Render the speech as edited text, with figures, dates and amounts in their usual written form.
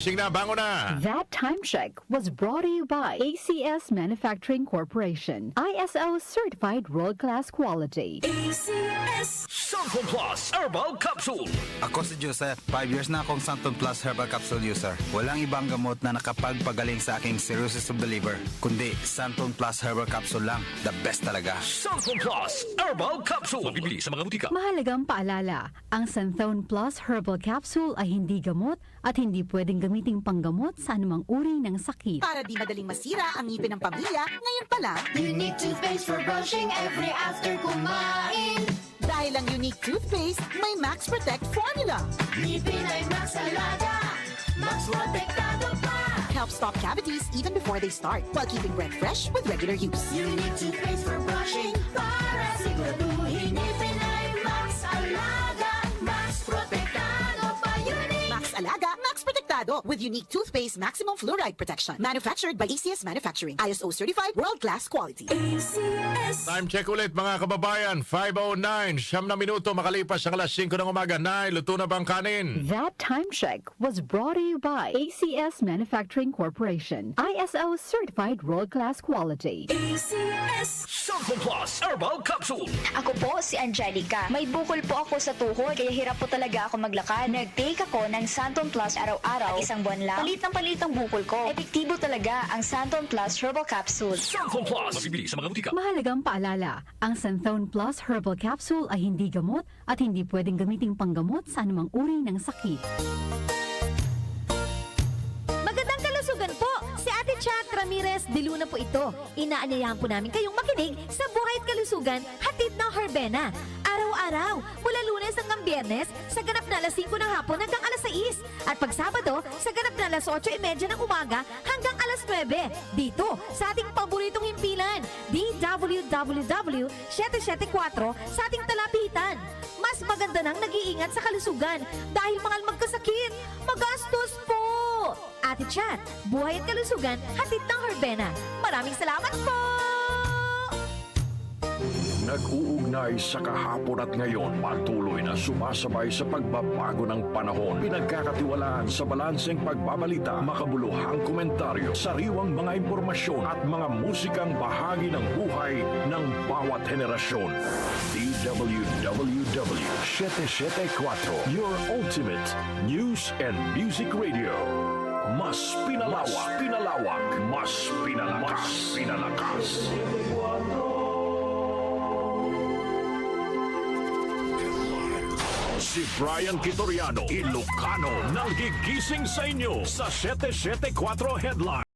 Gising na, bango na! That time check was brought to you by ACS Manufacturing Corporation. ISO certified world-class quality. Santon Plus Herbal Capsule. Ako si Joseph, 5 years na akong Santon Plus Herbal Capsule user. Walang ibang gamot na nakapagpagaling sa aking cirrhosis of the liver, kundi Santon Plus Herbal Capsule lang. The best talaga. Santon Plus Herbal Capsule. Mabibili sa mga butika. Mahalagang paalala, ang Santhone Plus Herbal Capsule ay hindi gamot at hindi pwedeng gamiting panggamot sa anumang uri ng sakit. Para di madaling masira ang ngipin ng pamilya, ngayon pa lang, Unique toothpaste for brushing every after kumain. dahil ang unique toothpaste, may Max Protect formula. Ngipin ay Max Alaga, Max Protektado pa. Helps stop cavities even before they start, while keeping breath fresh with regular use. Unique toothpaste for brushing para siguraduhin. Ngipin ay Max Alaga, Max Protektado pa. Unique. Max Alaga, Max Protectado with unique toothpaste maximum fluoride protection. Manufactured by ACS Manufacturing. ISO certified world-class quality. ACS. Time check ulit mga kababayan, 5:09, 9 minuto makalipas ang alas 5 ng umaga. Nay, luto na bang kanin? That time check was brought to you by ACS Manufacturing Corporation. ISO certified world-class quality. ACS. Santon Plus Herbal Capsule. Ako po si Angelica. May bukol po ako sa tuhod, kaya hirap po talaga ako maglakad. Nag-take ako ng Santon Plus araw-araw at isang buwan lang. Palit ng palit ang bukol ko. Epektibo talaga ang Santon Plus Herbal Capsule. Santon Plus. Mabibili sa mga butika. Mahalagang paalala, ang Santhone Plus Herbal Capsule ay hindi gamot at hindi pwedeng gamiting panggamot sa anumang uri ng sakit. Magandang kalusugan po! Si Ate Chat Ramirez de Luna po ito. Inaanyayahan po namin kayong makinig sa Buhay at Kalusugan, hatid ng Herbena. Araw-araw, mula Lunes hanggang Biyernes, sa ganap na alas 5 ng hapon hanggang alas 6. At pag Sabado, sa ganap na alas 8:30 ng umaga hanggang alas 9. Dito, sa ating paboritong himpilan, DWWW 774 sa ating talapitan. Mas maganda nang nag-iingat sa kalusugan dahil mahal magkasakit. Magastos po! Ate Chat, Buhay at Kalusugan, hatid ng Herbena. Maraming salamat po! Nag-uugnay sa kahapon at ngayon, patuloy na sumasabay sa pagbabago ng panahon. Pinagkakatiwalaan sa balanseng pagbabalita, makabuluhang komentaryo, sariwang mga impormasyon at mga musikang bahagi ng buhay ng bawat henerasyon. DWWW 774, your ultimate news and music radio. Mas pinalawak, mas pinalakas. Si Brian Kitoriano, Ilocano, nang gigising sa inyo sa 774 Headline.